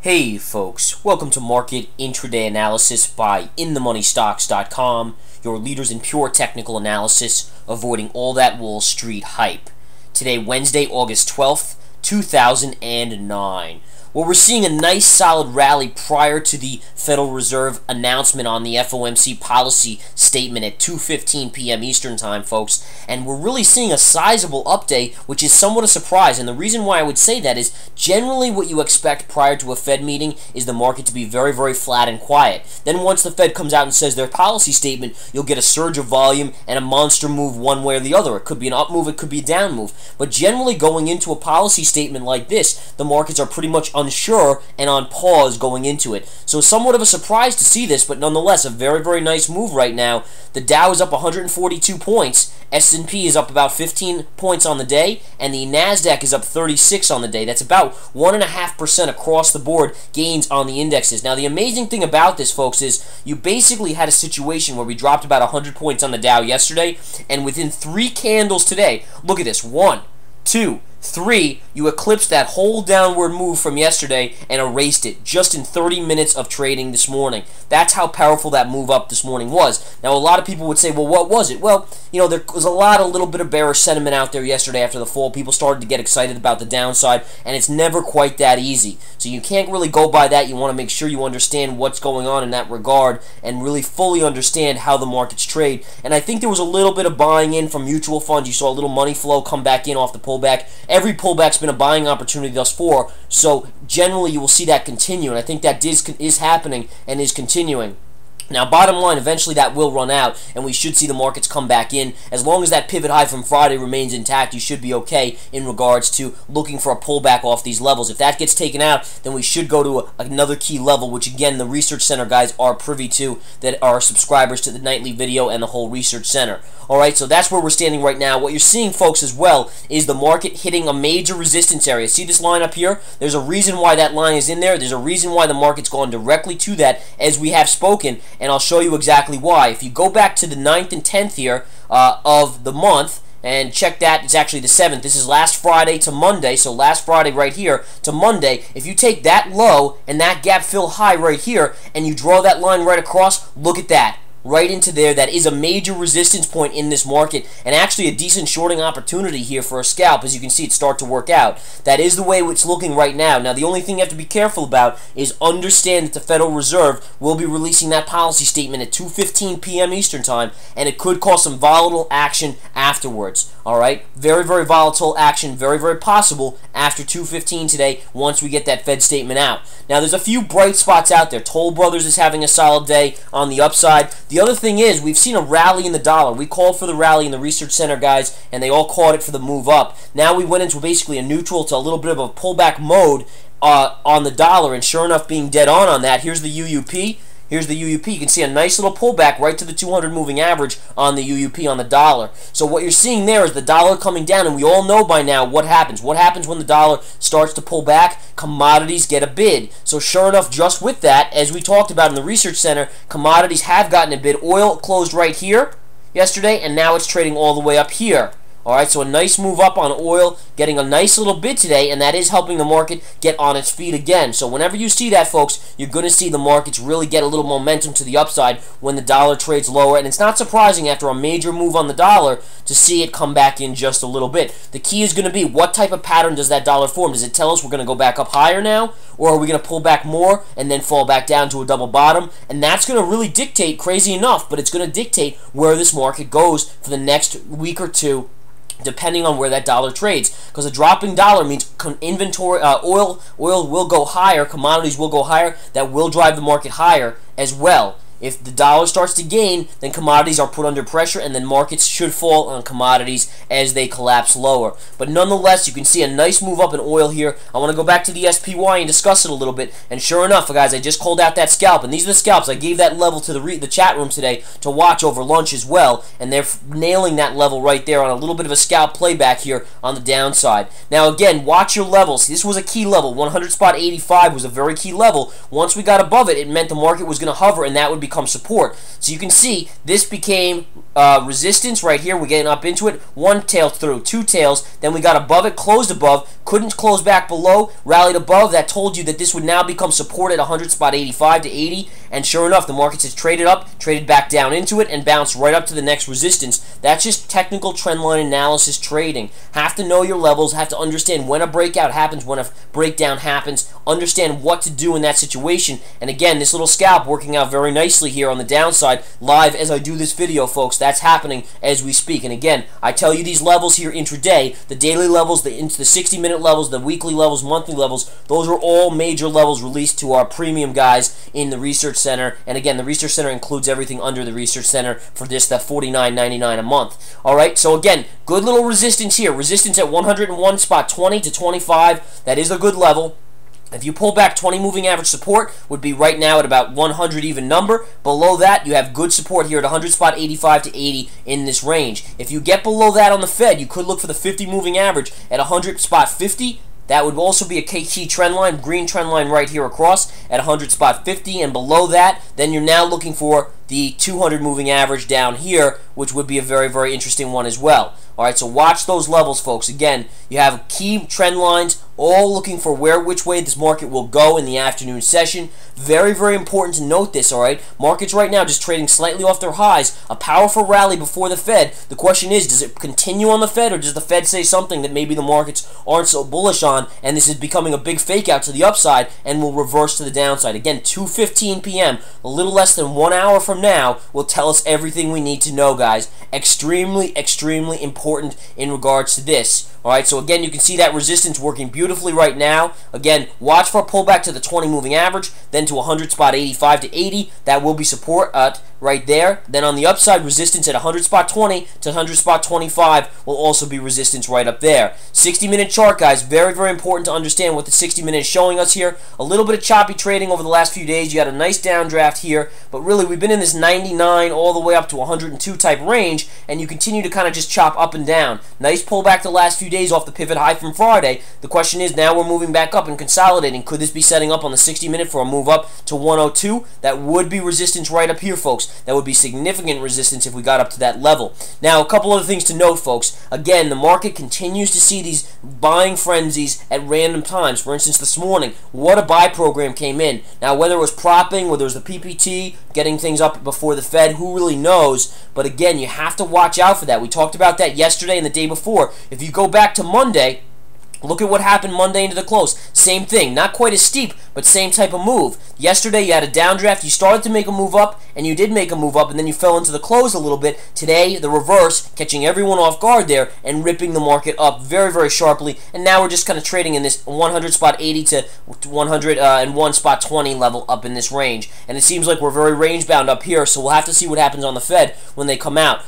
Hey folks, welcome to Market Intraday Analysis by InTheMoneyStocks.com, your leaders in pure technical analysis, avoiding all that Wall Street hype. Today, Wednesday, August 12th, 2009. Well, we're seeing a nice solid rally prior to the Federal Reserve announcement on the FOMC policy statement at 2:15 p.m. Eastern Time, folks, and we're really seeing a sizable update, which is somewhat a surprise. And the reason why I would say that is generally what you expect prior to a Fed meeting is the market to be very, very flat and quiet. Then once the Fed comes out and says their policy statement, you'll get a surge of volume and a monster move one way or the other. It could be an up move, it could be a down move. But generally going into a policy statement like this, the markets are pretty much unsure and on pause going into it. So somewhat of a surprise to see this, but nonetheless a very, very nice move right now. The Dow is up 142 points, S&P is up about 15 points on the day, and the NASDAQ is up 36 on the day. That's about 1.5% across the board gains on the indexes. Now the amazing thing about this, folks, is you basically had a situation where we dropped about 100 points on the Dow yesterday, and within 3 candles today, look at this, 1, 2, 3, you eclipsed that whole downward move from yesterday and erased it just in 30 minutes of trading this morning. That's how powerful that move up this morning was. Now, a lot of people would say, well, what was it? Well, you know, there was a little bit of bearish sentiment out there yesterday after the fall. People started to get excited about the downside, and it's never quite that easy. So you can't really go by that. You want to make sure you understand what's going on in that regard and really fully understand how the markets trade. And I think there was a little bit of buying in from mutual funds. You saw a little money flow come back in off the pullback. Every pullback's been a buying opportunity thus far, so generally you will see that continue, and I think that is happening and is continuing. Now, bottom line, eventually that will run out, and we should see the markets come back in. As long as that pivot high from Friday remains intact, you should be okay in regards to looking for a pullback off these levels. If that gets taken out, then we should go to another key level, which, again, the Research Center guys are privy to, that are subscribers to the nightly video and the whole Research Center. Alright, so that's where we're standing right now. What you're seeing, folks, as well, is the market hitting a major resistance area. See this line up here? There's a reason why that line is in there. There's a reason why the market's gone directly to that, as we have spoken, and I'll show you exactly why. If you go back to the 9th and 10th here of the month, and check that, it's actually the 7th. This is last Friday to Monday, so last Friday right here to Monday. If you take that low and that gap fill high right here, and you draw that line right across, look at that. Right into there. That is a major resistance point in this market, and actually a decent shorting opportunity here for a scalp. As you can see, it start to work out. That is the way it's looking right now. Now, the only thing you have to be careful about is understand that the Federal Reserve will be releasing that policy statement at 2:15 p.m. Eastern Time, and it could cause some volatile action afterwards. Alright? Very, very volatile action, very, very possible after 2:15 today once we get that Fed statement out. Now, there's a few bright spots out there. Toll Brothers is having a solid day on the upside. The other thing is, we've seen a rally in the dollar. We called for the rally in the Research Center, guys, and they all called it for the move up. Now we went into basically a neutral to a little bit of a pullback mode on the dollar, and sure enough, being dead on that, here's the UUP. Here's the UUP. You can see a nice little pullback right to the 200 moving average on the UUP on the dollar. So what you're seeing there is the dollar coming down, and we all know by now what happens. What happens when the dollar starts to pull back? Commodities get a bid. So sure enough, just with that, as we talked about in the Research Center, commodities have gotten a bid. Oil closed right here yesterday, and now it's trading all the way up here. Alright, so a nice move up on oil, getting a nice little bid today, and that is helping the market get on its feet again. So whenever you see that, folks, you're going to see the markets really get a little momentum to the upside when the dollar trades lower, and it's not surprising after a major move on the dollar to see it come back in just a little bit. The key is going to be, what type of pattern does that dollar form? Does it tell us we're going to go back up higher now, or are we going to pull back more and then fall back down to a double bottom? And that's going to really dictate, crazy enough, but it's going to dictate where this market goes for the next week or two, depending on where that dollar trades. Because a dropping dollar means inventory, oil will go higher, commodities will go higher. That will drive the market higher as well. If the dollar starts to gain, then commodities are put under pressure, and then markets should fall on commodities as they collapse lower. But nonetheless, you can see a nice move up in oil here. I want to go back to the SPY and discuss it a little bit. And sure enough, guys, I just called out that scalp, and these are the scalps. I gave that level to the chat room today to watch over lunch as well, and they're nailing that level right there on a little bit of a scalp playback here on the downside. Now, again, watch your levels. This was a key level. 100 spot 85 was a very key level. Once we got above it, it meant the market was going to hover, and that would be become support. So you can see this became resistance right here. We're getting up into it. One tail through, two tails. Then we got above it, closed above, couldn't close back below, rallied above. That told you that this would now become support at 100 spot 85 to 80. And sure enough, the markets has traded up, traded back down into it, and bounced right up to the next resistance. That's just technical trendline analysis trading. Have to know your levels, have to understand when a breakout happens, when a breakdown happens, understand what to do in that situation. And again, this little scalp working out very nicely here on the downside, live as I do this video, folks. That's happening as we speak. And again, I tell you these levels here intraday, the daily levels, the 60-minute levels, the weekly levels, monthly levels, those are all major levels released to our premium guys in the Research Center. And again, the Research Center includes everything under the Research Center for this, that $49.99 a month. All right, so again, good little resistance here. Resistance at 101 spot 20 to 25. That is a good level. If you pull back, 20 moving average support would be right now at about 100 even number. Below that, you have good support here at 100 spot 85 to 80 in this range. If you get below that on the Fed, you could look for the 50 moving average at 100 spot 50. That would also be a key trend line, green trend line right here across at 100 spot 50. And below that, then you're now looking for the 200 moving average down here, which would be a very, very interesting one as well. All right, so watch those levels, folks. Again, you have key trend lines all looking for which way this market will go in the afternoon session. Very, very important to note this, all right? Markets right now just trading slightly off their highs. A powerful rally before the Fed. The question is, does it continue on the Fed, or does the Fed say something that maybe the markets aren't so bullish on, and this is becoming a big fake out to the upside and will reverse to the downside? Again, 2:15 p.m., a little less than 1 hour from now, will tell us everything we need to know, guys. Extremely, extremely important in regards to this. All right, so again, you can see that resistance working beautifully right now. Again, watch for a pullback to the 20 moving average, then to 100 spot 85 to 80. That will be support right there. Then on the upside, resistance at 100 spot 20 to 100 spot 25 will also be resistance right up there. 60-minute chart, guys. Very, very important to understand what the 60-minute is showing us here. A little bit of choppy trading over the last few days. You had a nice downdraft here, but really we've been in this 99 all the way up to 102 type range, and you continue to kind of just chop up and down. Nice pullback the last few days off the pivot high from Friday. The question is, now we're moving back up and consolidating. Could this be setting up on the 60-minute for a move up to 102? That would be resistance right up here, folks. That would be significant resistance if we got up to that level. Now, a couple other things to note, folks. Again, the market continues to see these buying frenzies at random times. For instance, this morning, what a buy program came in. Now, whether it was propping, whether it was the PPT, getting things up before the Fed, who really knows? But again, you have to watch out for that. We talked about that yesterday and the day before. If you go back to Monday, look at what happened Monday into the close. Same thing. Not quite as steep, but same type of move. Yesterday, you had a downdraft. You started to make a move up, and you did make a move up, and then you fell into the close a little bit. Today, the reverse, catching everyone off guard there and ripping the market up very, very sharply. And now we're just kind of trading in this 100 spot 80 to 101 spot 20 level up in this range. And it seems like we're very range-bound up here, so we'll have to see what happens on the Fed when they come out.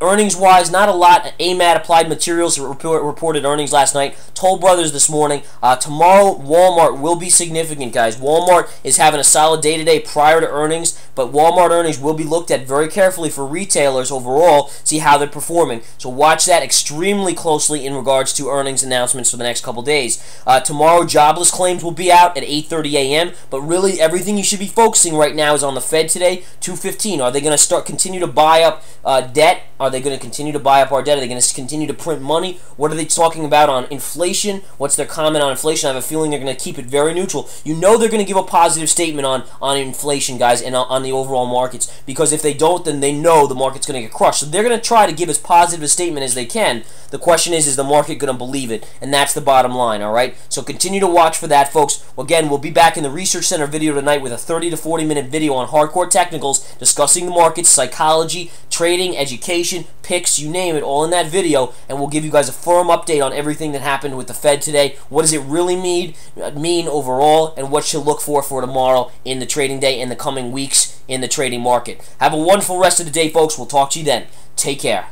Earnings-wise, not a lot. AMAT, Applied Materials, reported earnings last night. Toll Brothers this morning. Tomorrow, Walmart will be significant, guys. Walmart is having a solid day today prior to earnings, but Walmart earnings will be looked at very carefully for retailers overall, see how they're performing. So watch that extremely closely in regards to earnings announcements for the next couple days. Tomorrow, jobless claims will be out at 8:30 a.m., but really everything you should be focusing right now is on the Fed today, 2:15. Are they going to continue to buy up debt? Are they going to continue to buy up our debt? Are they going to continue to print money? What are they talking about on inflation? What's their comment on inflation? I have a feeling they're going to keep it very neutral. You know they're going to give a positive statement on inflation, guys, and on the overall markets, because if they don't, then they know the market's going to get crushed. So they're going to try to give as positive a statement as they can. The question is the market going to believe it? And that's the bottom line, all right? So continue to watch for that, folks. Again, we'll be back in the Research Center video tonight with a 30 to 40-minute video on hardcore technicals, discussing the markets, psychology, trading, education, picks, you name it, all in that video, and we'll give you guys a firm update on everything that happened with the Fed today. What does it really mean overall, and what should look for tomorrow in the trading day and the coming weeks in the trading market. Have a wonderful rest of the day, folks. We'll talk to you then. Take care.